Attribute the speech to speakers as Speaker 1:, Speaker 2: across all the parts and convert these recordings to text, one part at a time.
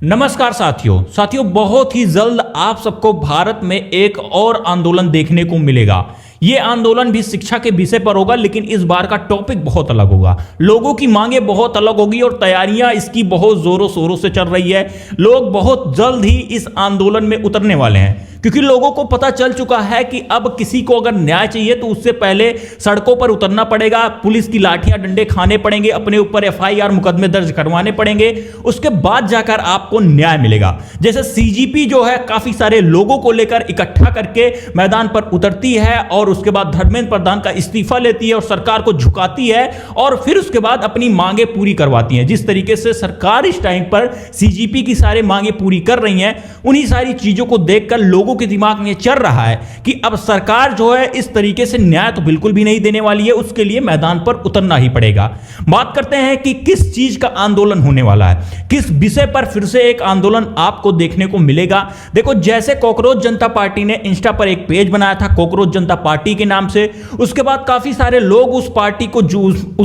Speaker 1: नमस्कार साथियों बहुत ही जल्द आप सबको भारत में एक और आंदोलन देखने को मिलेगा। ये आंदोलन भी शिक्षा के विषय पर होगा, लेकिन इस बार का टॉपिक बहुत अलग होगा। लोगों की मांगे बहुत अलग होगी और तैयारियां इसकी बहुत जोरों शोरों से चल रही है। लोग बहुत जल्द ही इस आंदोलन में उतरने वाले हैं, क्योंकि लोगों को पता चल चुका है कि अब किसी को अगर न्याय चाहिए तो उससे पहले सड़कों पर उतरना पड़ेगा, पुलिस की लाठियां डंडे खाने पड़ेंगे, अपने ऊपर एफआईआर मुकदमे दर्ज करवाने पड़ेंगे, उसके बाद जाकर आपको न्याय मिलेगा। जैसे सीजीपी जो है काफी सारे लोगों को लेकर इकट्ठा करके मैदान पर उतरती है और उसके बाद धर्मेंद्र प्रधान का इस्तीफा लेती है और सरकार को झुकाती है और फिर उसके बाद अपनी मांगे पूरी करवाती है। जिस तरीके से सरकार इस टाइम पर सीजीपी की सारी मांगे पूरी कर रही है, उन्हीं सारी चीजों को देखकर लोगों के दिमाग में चल रहा है कि अब सरकार जो है इस तरीके से न्याय तो बिल्कुल भी नहीं देने वाली है, उसके लिए मैदान पर उतरना ही पड़ेगा। बात करते हैं कि किस चीज का आंदोलन होने वाला है, किस विषय पर फिर से एक आंदोलन आपको देखने को मिलेगा। देखो, जैसे कॉकरोच जनता पार्टी ने इंस्टा पर एक पेज बनाया था कॉकरोच जनता पार्टी के नाम से, उसके बाद काफी सारे लोग उस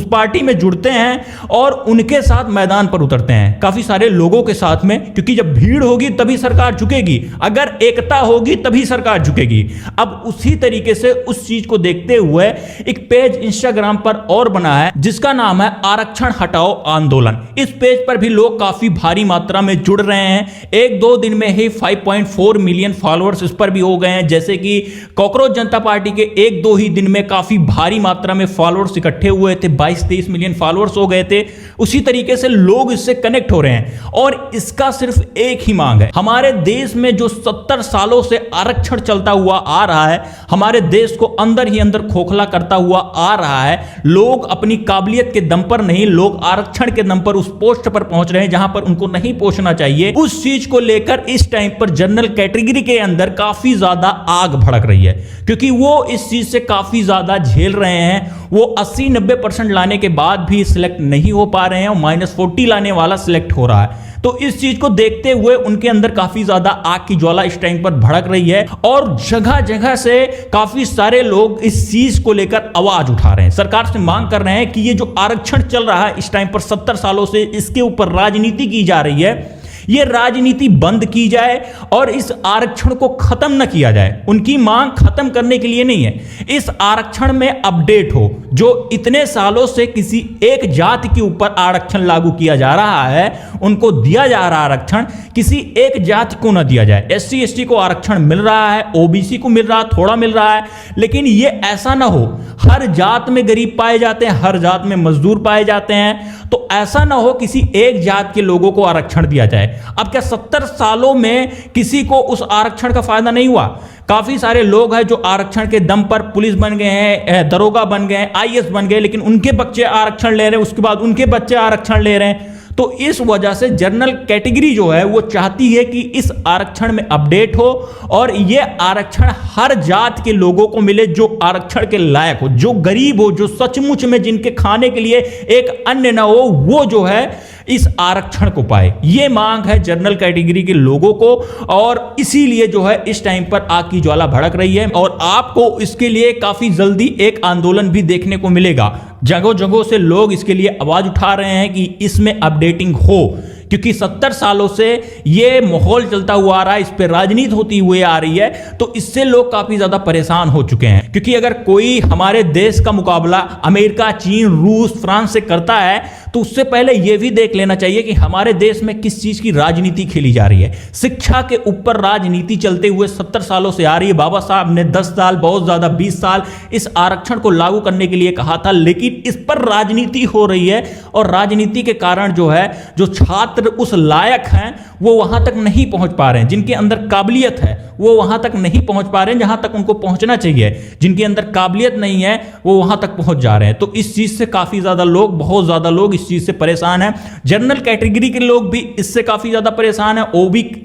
Speaker 1: पार्टी में जुड़ते हैं और उनके साथ मैदान पर उतरते हैं, काफी सारे लोगों के साथ में, क्योंकि जब भीड़ होगी तभी सरकार झुकेगी, अगर एकता होगी तभी सरकार झुकेगी। अब उसी तरीके से उस चीज को देखते हुए एक पेज इंस्टाग्राम पर और बना है जिसका नाम है आरक्षण हटाओ आंदोलन। इस पेज पर भी लोग काफी भारी मात्रा में जुड़ रहे हैं। एक दो दिन में ही 5.4 मिलियन फॉलोअर्स इस पर भी हो गए हैं। जैसे कि कॉकरोच जनता पार्टी के एक दो ही दिन में काफी भारी मात्रा में फॉलोअर्स इकट्ठे हुए थे, 22-23 मिलियन फॉलोअर्स हो गए थे। उसी तरीके से लोग इससे कनेक्ट हो रहे हैं और इसका सिर्फ एक ही मांग है। हमारे देश में जो 70 सालों से आरक्षण चलता हुआ आ रहा है, हमारे देश को अंदर ही अंदर खोखला करता हुआ आ रहा है। लोग अपनी काबिलियत के दम पर नहीं, लोग आरक्षण के दम पर उस पोस्ट पर पहुंच रहे हैं जहां पर उनको नहीं पहुंचना चाहिए। उस चीज को लेकर इस टाइम पर जनरल कैटेगरी के अंदर काफी ज्यादा आग भड़क रही है, क्योंकि वो इस चीज से काफी ज्यादा झेल रहे हैं। वो 80-90% लाने के बाद भी सिलेक्ट नहीं हो पा रहे हैं और -40 लाने वाला सिलेक्ट हो रहा है। तो इस चीज को देखते हुए उनके अंदर काफी ज्यादा आग की ज्वाला इस टाइम पर भड़क रही है और जगह जगह से काफी सारे लोग इस चीज को लेकर आवाज उठा रहे हैं, सरकार से मांग कर रहे हैं कि ये जो आरक्षण चल रहा है इस टाइम पर 70 सालों से, इसके ऊपर राजनीति की जा रही है, ये राजनीति बंद की जाए और इस आरक्षण को खत्म न किया जाए। उनकी मांग खत्म करने के लिए नहीं है, इस आरक्षण में अपडेट हो। जो इतने सालों से किसी एक जाति के ऊपर आरक्षण लागू किया जा रहा है, उनको दिया जा रहा आरक्षण किसी एक जाति को न दिया जाए। SC ST को आरक्षण मिल रहा है, OBC को मिल रहा है, थोड़ा मिल रहा है, लेकिन ये ऐसा ना हो हर जात में गरीब पाए जाते हैं, हर जात में मजदूर पाए जाते हैं, तो ऐसा ना हो किसी एक जात के लोगों को आरक्षण दिया जाए। अब क्या 70 सालों में किसी को उस आरक्षण का फायदा नहीं हुआ? काफी सारे लोग हैं जो आरक्षण के दम पर पुलिस बन गए हैं, दरोगा बन गए हैं, IAS बन गए, लेकिन उनके बच्चे आरक्षण ले रहे हैं, उसके बाद उनके बच्चे आरक्षण ले रहे हैं। तो इस वजह से जनरल कैटेगरी जो है वो चाहती है कि इस आरक्षण में अपडेट हो और ये आरक्षण हर जात के लोगों को मिले जो आरक्षण के लायक हो, जो गरीब हो, जो सचमुच में जिनके खाने के लिए एक अन्न ना हो, वो जो है इस आरक्षण को पाए। ये मांग है जनरल कैटेगरी के लोगों को और इसीलिए जो है इस टाइम पर आग की ज्वाला भड़क रही है और आपको इसके लिए काफी जल्दी एक आंदोलन भी देखने को मिलेगा। जगह जगह से लोग इसके लिए आवाज उठा रहे हैं कि इसमें अपडेटिंग हो, क्योंकि 70 सालों से ये माहौल चलता हुआ आ रहा है, इस पे राजनीति होती हुई आ रही है, तो इससे लोग काफी ज्यादा परेशान हो चुके हैं। क्योंकि अगर कोई हमारे देश का मुकाबला अमेरिका, चीन, रूस, फ्रांस से करता है तो उससे पहले यह भी देख लेना चाहिए कि हमारे देश में किस चीज की राजनीति खेली जा रही है। शिक्षा के ऊपर राजनीति चलते हुए 70 सालों से आ रही है। बाबा साहब ने 10 साल, बहुत ज्यादा 20 साल इस आरक्षण को लागू करने के लिए कहा था, लेकिन इस पर राजनीति हो रही है और राजनीति के कारण जो है जो छात्र उस लायक हैं वो वहां तक नहीं पहुंच पा रहे हैं, जिनके अंदर काबिलियत है वो वहां तक नहीं पहुंच पा रहे हैं जहां तक उनको पहुंचना चाहिए, जिनके अंदर काबिलियत नहीं है वो वहां तक पहुंच जा रहे हैं। तो इस चीज से काफी ज्यादा लोग, बहुत ज्यादा लोग इस चीज से परेशान हैं। जनरल कैटेगरी के लोग भी इससे काफी ज्यादा परेशान है,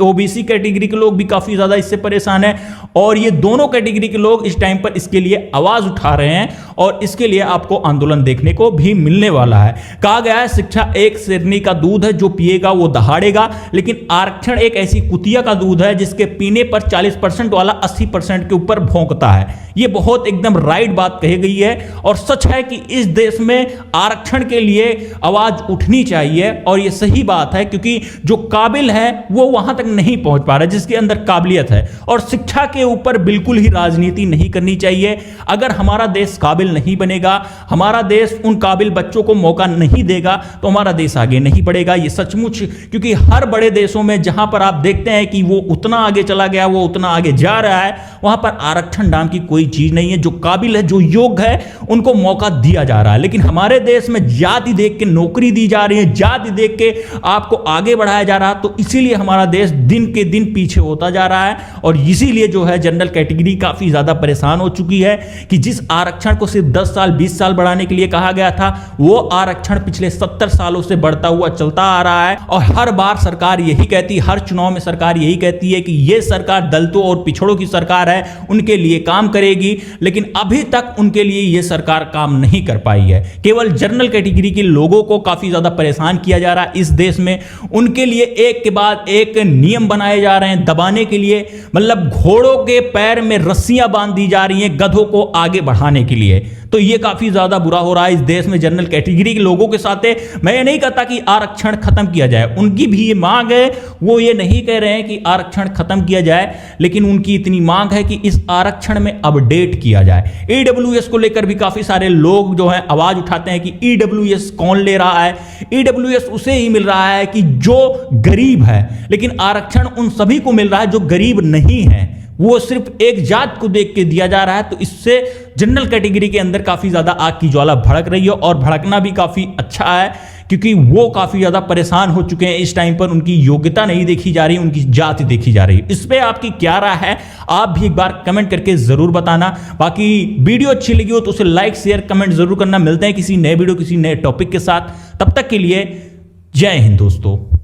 Speaker 1: OBC कैटेगरी के लोग भी काफी ज्यादा इससे परेशान है और ये दोनों कैटेगरी के लोग इस टाइम पर इसके लिए आवाज उठा रहे हैं और इसके लिए आपको आंदोलन देखने को भी मिलने वाला है। कहा गया है शिक्षा एक शेरनी का दूध है, जो पिएगा वो दहाड़ेगा, लेकिन आरक्षण एक ऐसी कुतिया का दूध है जिसके पीने पर 40% वाला 80% के ऊपर भौंकता है। ये बहुत एकदम राइट बात कही गई है और सच है कि इस देश में आरक्षण के लिए आवाज उठनी चाहिए और ये सही बात है, क्योंकि जो काबिल है वो वहां तक नहीं पहुंच पा रहा, जिसके अंदर काबिलियत है। और शिक्षा के ऊपर बिल्कुल ही राजनीति नहीं करनी चाहिए। अगर हमारा देश काबिल नहीं बनेगा, हमारा देश उन काबिल बच्चों को मौका नहीं देगा, तो हमारा देश आगे नहीं बढ़ेगा। ये सचमुच, क्योंकि हर बड़े देशों में जहां पर आप देखते हैं कि वो उतना आगे चला गया, वो उतना आगे जा रहा है, वहां पर आरक्षण नाम की कोई चीज नहीं है। जो काबिल है, जो योग्य है, उनको मौका दिया जा रहा है। लेकिन हमारे देश में जाति देख के नौकरी दी जा रही है, जाति देख के आपको आगे बढ़ाया जा रहा है, तो इसीलिए हमारा देश दिन के दिन पीछे होता जा रहा है। और इसीलिए जो है जनरल कैटेगरी काफी ज्यादा परेशान हो चुकी है कि जिस आरक्षण को सिर्फ 10 साल 20 साल बढ़ाने के लिए कहा गया था, वो आरक्षण पिछले 70 सालों से बढ़ता हुआ चलता आ रहा है। और हर बार सरकार यही कहती है, हर चुनाव में सरकार यही कहती है कि ये सरकार दलितों और पिछड़ों की सरकार है, उनके लिए काम करेगी, लेकिन अभी तक उनके लिए यह सरकार काम नहीं कर पाई है। केवल जनरल कैटेगरी के लोगों को काफी ज्यादा परेशान किया जा रहा है इस देश में। उनके लिए एक के बाद एक नियम बनाए जा रहे हैं दबाने के लिए, मतलब घोड़ों के पैर में रस्सियां बांध दी जा रही हैं गधों को आगे बढ़ाने के लिए। तो ये काफी ज्यादा बुरा हो रहा है इस देश में जनरल कैटेगरी के लोगों के साथ। मैं ये नहीं कहता कि आरक्षण खत्म किया जाए, उनकी भी ये मांग है, वो ये नहीं कह रहे हैं कि आरक्षण खत्म किया जाए, लेकिन उनकी इतनी मांग है कि इस आरक्षण में अपडेट किया जाए। ईडब्ल्यूएस को लेकर भी काफी सारे लोग जो है आवाज उठाते हैं कि ईडब्ल्यूएस कौन ले रहा है। ईडब्ल्यूएस उसे ही मिल रहा है कि जो गरीब है, लेकिन आरक्षण उन सभी को मिल रहा है जो गरीब नहीं है। वो सिर्फ एक जात को देख के दिया जा रहा है। तो इससे जनरल कैटेगरी के अंदर काफी ज्यादा आग की ज्वाला भड़क रही है और भड़कना भी काफी अच्छा है, क्योंकि वो काफी ज्यादा परेशान हो चुके हैं। इस टाइम पर उनकी योग्यता नहीं देखी जा रही, उनकी जाति देखी जा रही है। इस पे आपकी क्या राय है, आप भी एक बार कमेंट करके जरूर बताना। बाकी वीडियो अच्छी लगी हो तो उसे लाइक शेयर कमेंट जरूर करना। मिलते हैं किसी नए वीडियो किसी नए टॉपिक के साथ, तब तक के लिए जय हिंद दोस्तों।